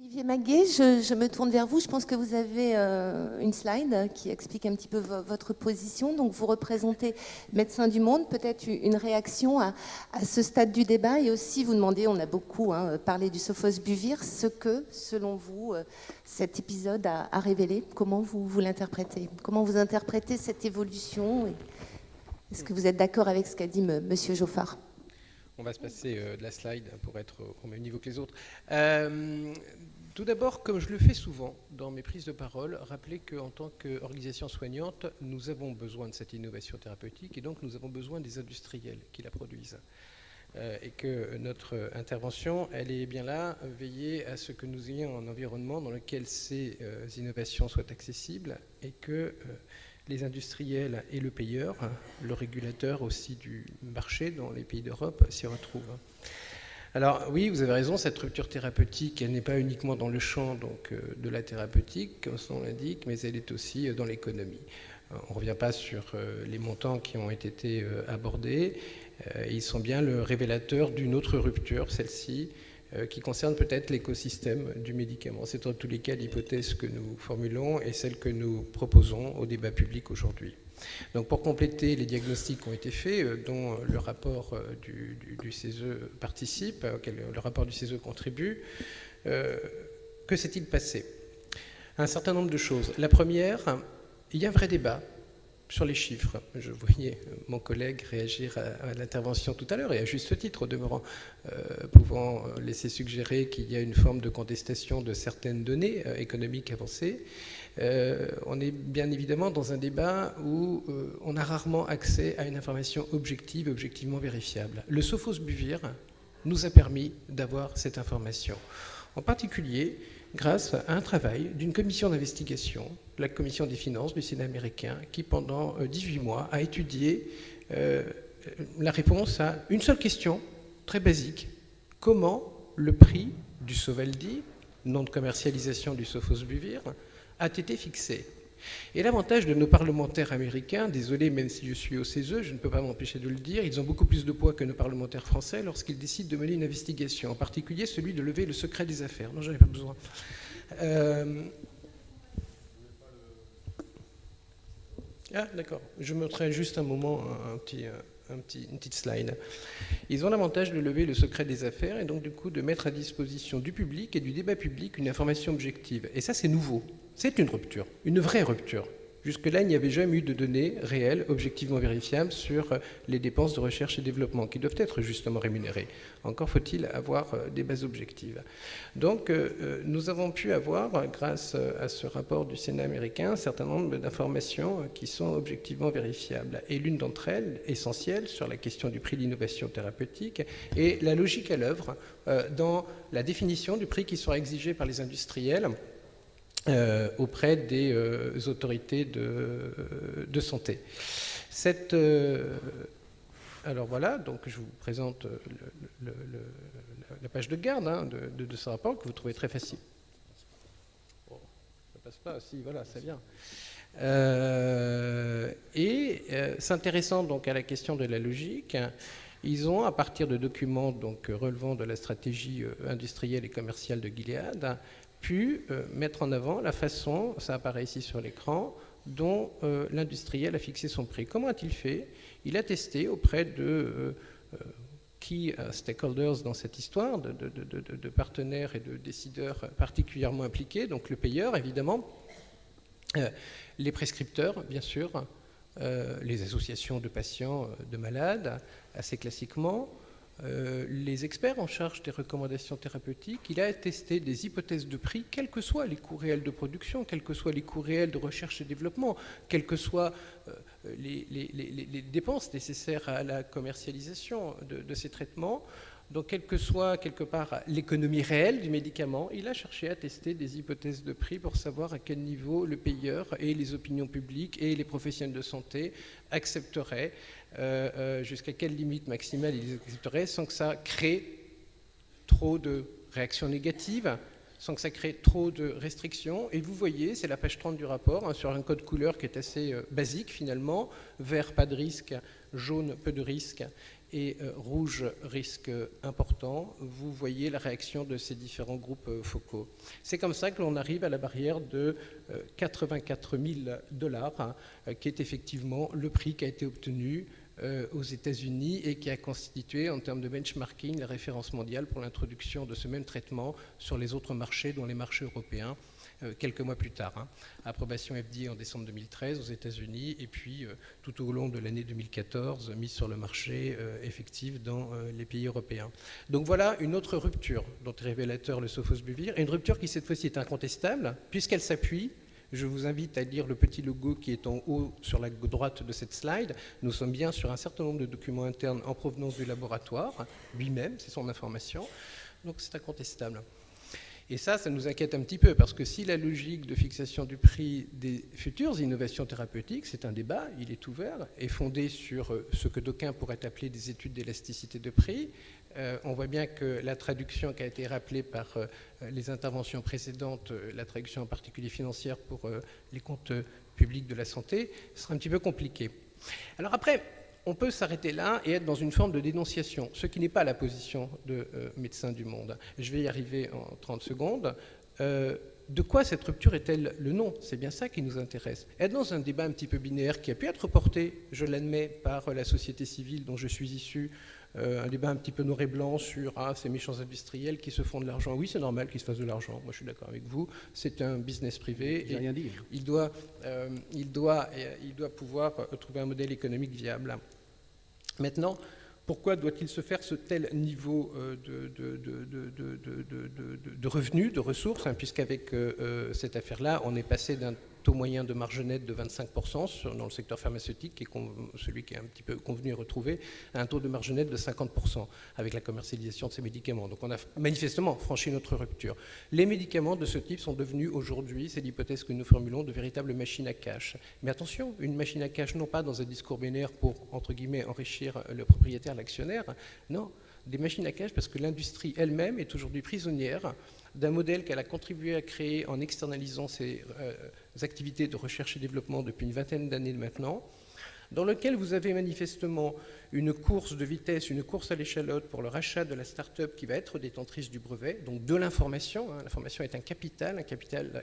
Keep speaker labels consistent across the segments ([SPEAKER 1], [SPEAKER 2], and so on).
[SPEAKER 1] Olivier Maguet, je me tourne vers vous. Je pense que vous avez une slide qui explique un petit peu votre position. Donc, vous représentez Médecins du Monde. Peut-être une réaction à ce stade du débat. Et aussi, vous demandez, on a beaucoup parlé du Sophos-Buvir, ce que, selon vous, cet épisode a révélé. Comment vous l'interprétez? Comment vous interprétez cette évolution? Est-ce que vous êtes d'accord avec ce qu'a dit Monsieur Geoffard?
[SPEAKER 2] On va se passer de la slide pour être au même niveau que les autres. Tout d'abord, comme je le fais souvent dans mes prises de parole, rappeler qu'en tant qu'organisation soignante, nous avons besoin de cette innovation thérapeutique et donc nous avons besoin des industriels qui la produisent. Et que notre intervention, elle est bien là, veiller à ce que nous ayons un environnement dans lequel ces innovations soient accessibles et que les industriels et le payeur, le régulateur aussi du marché dans les pays d'Europe, s'y retrouvent. Alors oui, vous avez raison, cette rupture thérapeutique, elle n'est pas uniquement dans le champ de la thérapeutique, comme son l'indique, mais elle est aussi dans l'économie. On ne revient pas sur les montants qui ont été abordés. Ils sont bien le révélateur d'une autre rupture, celle-ci, qui concerne peut-être l'écosystème du médicament. C'est en tous les cas l'hypothèse que nous formulons et celle que nous proposons au débat public aujourd'hui. Donc pour compléter les diagnostics qui ont été faits, dont le rapport du CESE participe, auquel le rapport du CESE contribue, que s'est-il passé? Un certain nombre de choses. La première, il y a un vrai débat sur les chiffres. Je voyais mon collègue réagir à l'intervention tout à l'heure, et à juste titre, au demeurant, pouvant laisser suggérer qu'il y a une forme de contestation de certaines données économiques avancées. On est bien évidemment dans un débat où on a rarement accès à une information objective, objectivement vérifiable. Le Sophos-Buvir nous a permis d'avoir cette information. En particulier, grâce à un travail d'une commission d'investigation, la commission des finances du Sénat américain, qui pendant 18 mois a étudié la réponse à une seule question, très basique. Comment le prix du Sovaldi, nom de commercialisation du Sophos-Buvir, a été fixé? Et l'avantage de nos parlementaires américains, désolé, même si je suis au CESE, je ne peux pas m'empêcher de le dire, ils ont beaucoup plus de poids que nos parlementaires français lorsqu'ils décident de mener une investigation, en particulier celui de lever le secret des affaires. Non, j'en ai pas besoin. Ah, d'accord. Je montrerai juste un moment une petite slide. Ils ont l'avantage de lever le secret des affaires et donc du coup de mettre à disposition du public et du débat public une information objective. Et ça, c'est nouveau. C'est une rupture, une vraie rupture. Jusque-là, il n'y avait jamais eu de données réelles, objectivement vérifiables sur les dépenses de recherche et développement, qui doivent être justement rémunérées. Encore faut-il avoir des bases objectives. Donc, nous avons pu avoir, grâce à ce rapport du Sénat américain, un certain nombre d'informations qui sont objectivement vérifiables. Et l'une d'entre elles, essentielle, sur la question du prix d'innovation thérapeutique, est la logique à l'œuvre dans la définition du prix qui sera exigé par les industriels auprès des autorités de santé. Alors voilà, donc je vous présente la page de garde de ce rapport que vous trouvez très facile. Bon, ça passe pas, si, voilà, ça vient. S'intéressant donc à la question de la logique, ils ont, à partir de documents donc, relevant de la stratégie industrielle et commerciale de Gilead, pu mettre en avant la façon, ça apparaît ici sur l'écran, dont l'industriel a fixé son prix. Comment a-t-il fait? Il a testé auprès de key stakeholders dans cette histoire, de partenaires et de décideurs particulièrement impliqués, donc le payeur évidemment, les prescripteurs bien sûr, les associations de patients, de malades, assez classiquement, les experts en charge des recommandations thérapeutiques. Il a testé des hypothèses de prix, quels que soient les coûts réels de production, quels que soient les coûts réels de recherche et développement, quelles que soient les dépenses nécessaires à la commercialisation de ces traitements. Donc, quelle que soit quelque part l'économie réelle du médicament, il a cherché à tester des hypothèses de prix pour savoir à quel niveau le payeur et les opinions publiques et les professionnels de santé accepteraient, jusqu'à quelle limite maximale ils accepteraient sans que ça crée trop de réactions négatives, sans que ça crée trop de restrictions. Et vous voyez, c'est la page 30 du rapport, sur un code couleur qui est assez basique finalement, vert pas de risque, jaune peu de risque, et rouge, risque important, vous voyez la réaction de ces différents groupes focaux. C'est comme ça que l'on arrive à la barrière de 84 000 $, qui est effectivement le prix qui a été obtenu aux États-Unis et qui a constitué, en termes de benchmarking, la référence mondiale pour l'introduction de ce même traitement sur les autres marchés, dont les marchés européens, quelques mois plus tard. Approbation FDA en décembre 2013 aux États-Unis, et puis tout au long de l'année 2014, mise sur le marché effective dans les pays européens. Donc voilà une autre rupture dont est révélateur le sofosbuvir, et une rupture qui cette fois-ci est incontestable, puisqu'elle s'appuie. Je vous invite à lire le petit logo qui est en haut sur la droite de cette slide. Nous sommes bien sur un certain nombre de documents internes en provenance du laboratoire, lui-même, c'est son information, donc c'est incontestable. Et ça nous inquiète un petit peu, parce que si la logique de fixation du prix des futures innovations thérapeutiques, c'est un débat, il est ouvert, est fondé sur ce que d'aucuns pourraient appeler des études d'élasticité de prix, on voit bien que la traduction qui a été rappelée par les interventions précédentes, la traduction en particulier financière pour les comptes publics de la santé, sera un petit peu compliquée. Alors après, on peut s'arrêter là et être dans une forme de dénonciation, ce qui n'est pas la position de Médecins du Monde. Je vais y arriver en 30 secondes. De quoi cette rupture est-elle le nom? C'est bien ça qui nous intéresse. Être dans un débat un petit peu binaire qui a pu être porté, je l'admets, par la société civile dont je suis issu, un débat un petit peu noir et blanc sur ces méchants industriels qui se font de l'argent. Oui, c'est normal qu'ils se fassent de l'argent, moi je suis d'accord avec vous, c'est un business privé et
[SPEAKER 3] rien dit.
[SPEAKER 2] Il doit pouvoir trouver un modèle économique viable. Maintenant, pourquoi doit-il se faire ce tel niveau de revenus, de ressources, puisqu'avec cette affaire-là, on est passé d'un taux moyen de marge nette de 25% dans le secteur pharmaceutique, qui est celui qui est un petit peu convenu et retrouvé, à un taux de marge nette de 50% avec la commercialisation de ces médicaments. Donc on a manifestement franchi notre rupture. Les médicaments de ce type sont devenus aujourd'hui, c'est l'hypothèse que nous formulons, de véritables machines à cash. Mais attention, une machine à cash non pas dans un discours binaire pour, entre guillemets, enrichir le propriétaire, l'actionnaire, non, des machines à cash parce que l'industrie elle-même est aujourd'hui prisonnière d'un modèle qu'elle a contribué à créer en externalisant ses activités de recherche et développement depuis une vingtaine d'années maintenant, dans lequel vous avez manifestement une course de vitesse, une course à l'échalote pour le rachat de la start-up qui va être détentrice du brevet, donc de l'information. L'information est un capital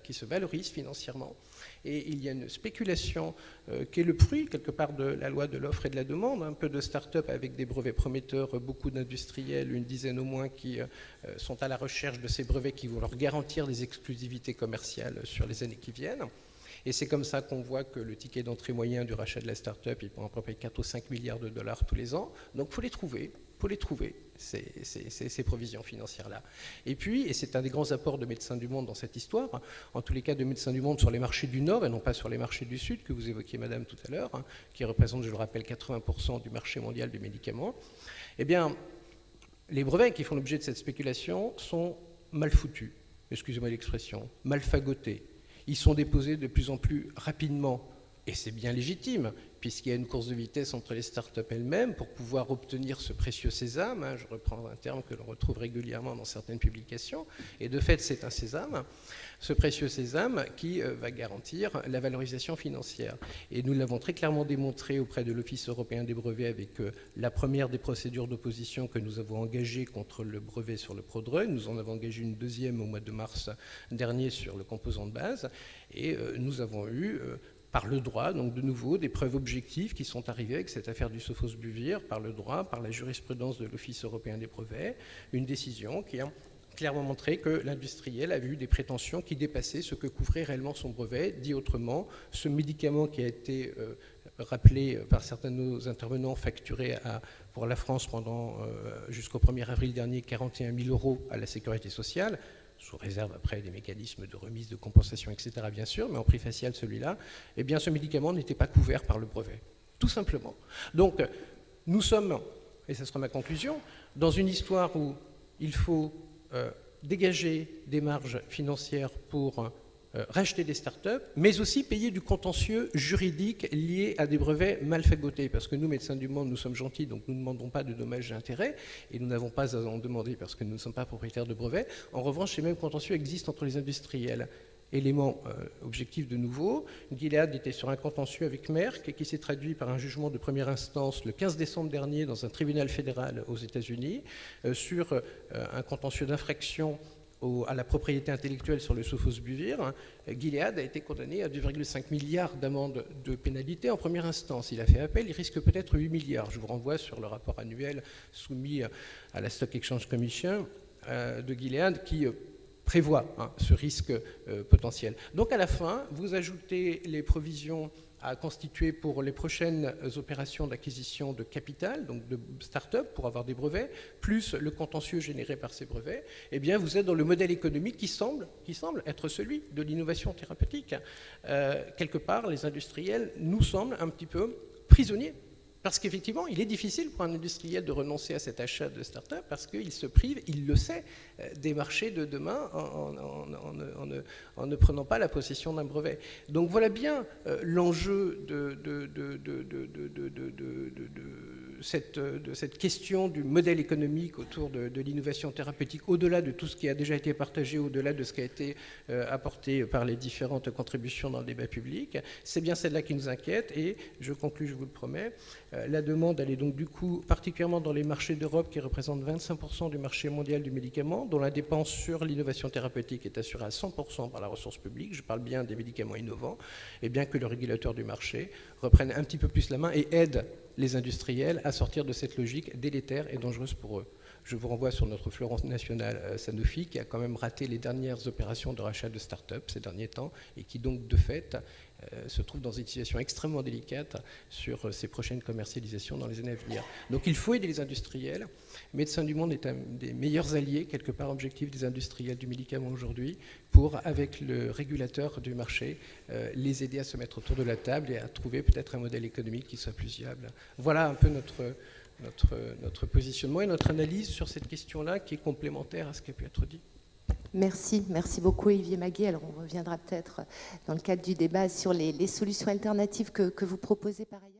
[SPEAKER 2] qui se valorise financièrement. Et il y a une spéculation qui est le fruit, quelque part, de la loi de l'offre et de la demande. Un peu de start-up avec des brevets prometteurs, beaucoup d'industriels, une dizaine au moins, qui sont à la recherche de ces brevets qui vont leur garantir des exclusivités commerciales sur les années qui viennent. Et c'est comme ça qu'on voit que le ticket d'entrée moyen du rachat de la start-up, il prend à peu près 4 ou 5 milliards de dollars tous les ans. Donc il faut les trouver, ces provisions financières-là. Et puis, et c'est un des grands apports de Médecins du Monde dans cette histoire, en tous les cas de Médecins du Monde sur les marchés du Nord et non pas sur les marchés du Sud, que vous évoquiez, madame, tout à l'heure, qui représentent, je le rappelle, 80% du marché mondial du médicament, eh bien, les brevets qui font l'objet de cette spéculation sont mal foutus, excusez-moi l'expression, mal fagotés. Ils sont déposés de plus en plus rapidement, et c'est bien légitime, puisqu'il y a une course de vitesse entre les start-up elles-mêmes pour pouvoir obtenir ce précieux sésame, je reprends un terme que l'on retrouve régulièrement dans certaines publications, et de fait c'est un sésame, ce précieux sésame qui va garantir la valorisation financière. Et nous l'avons très clairement démontré auprès de l'Office européen des brevets avec la première des procédures d'opposition que nous avons engagées contre le brevet sur le prodrug. Nous en avons engagé une deuxième au mois de mars dernier sur le composant de base, et nous avons eu par le droit, donc de nouveau, des preuves objectives qui sont arrivées avec cette affaire du sofosbuvir, par le droit, par la jurisprudence de l'Office européen des brevets, une décision qui a clairement montré que l'industriel avait eu des prétentions qui dépassaient ce que couvrait réellement son brevet. Dit autrement, ce médicament qui a été rappelé par certains de nos intervenants, facturé pour la France pendant jusqu'au 1er avril dernier 41 000 € à la sécurité sociale, sous réserve après des mécanismes de remise, de compensation, etc. bien sûr, mais en prix facial celui-là, eh bien ce médicament n'était pas couvert par le brevet, tout simplement. Donc nous sommes, et ce sera ma conclusion, dans une histoire où il faut dégager des marges financières pour racheter des start-up, mais aussi payer du contentieux juridique lié à des brevets mal fagotés. Parce que nous, Médecins du Monde, nous sommes gentils, donc nous ne demandons pas de dommages et intérêts, et nous n'avons pas à en demander parce que nous ne sommes pas propriétaires de brevets. En revanche, ces mêmes contentieux existent entre les industriels. élément objectif de nouveau. Gilead était sur un contentieux avec Merck et qui s'est traduit par un jugement de première instance le 15 décembre dernier dans un tribunal fédéral aux États-Unis sur un contentieux d'infraction à la propriété intellectuelle sur le sofosbuvir. Gilead a été condamné à 2,5 milliards d'amendes de pénalité en première instance. Il a fait appel, il risque peut-être 8 milliards. Je vous renvoie sur le rapport annuel soumis à la Stock Exchange Commission de Gilead qui prévoit ce risque potentiel. Donc à la fin, vous ajoutez les provisions à constituer pour les prochaines opérations d'acquisition de capital, donc de start-up pour avoir des brevets, plus le contentieux généré par ces brevets, eh bien vous êtes dans le modèle économique qui semble être celui de l'innovation thérapeutique. Quelque part, les industriels nous semblent un petit peu prisonniers. Parce qu'effectivement, il est difficile pour un industriel de renoncer à cet achat de start-up parce qu'il se prive, il le sait, des marchés de demain en ne prenant pas la possession d'un brevet. Donc voilà bien l'enjeu de cette question du modèle économique autour de l'innovation thérapeutique, au-delà de tout ce qui a déjà été partagé, au-delà de ce qui a été apporté par les différentes contributions dans le débat public. C'est bien celle-là qui nous inquiète et je conclus, je vous le promets. La demande, elle est donc du coup particulièrement dans les marchés d'Europe qui représentent 25% du marché mondial du médicament, dont la dépense sur l'innovation thérapeutique est assurée à 100% par la ressource publique, je parle bien des médicaments innovants, et bien que le régulateur du marché reprenne un petit peu plus la main et aide les industriels à sortir de cette logique délétère et dangereuse pour eux. Je vous renvoie sur notre fleuron national Sanofi, qui a quand même raté les dernières opérations de rachat de start-up ces derniers temps, et qui donc, de fait, se trouve dans une situation extrêmement délicate sur ses prochaines commercialisations dans les années à venir. Donc il faut aider les industriels. Médecins du Monde est un des meilleurs alliés, quelque part objectif des industriels du médicament aujourd'hui, pour, avec le régulateur du marché, les aider à se mettre autour de la table et à trouver peut-être un modèle économique qui soit plus viable. Voilà un peu notre positionnement et notre analyse sur cette question-là qui est complémentaire à ce qui a pu être dit.
[SPEAKER 1] Merci beaucoup Olivier Maguet. Alors on reviendra peut-être dans le cadre du débat sur les solutions alternatives que vous proposez par ailleurs.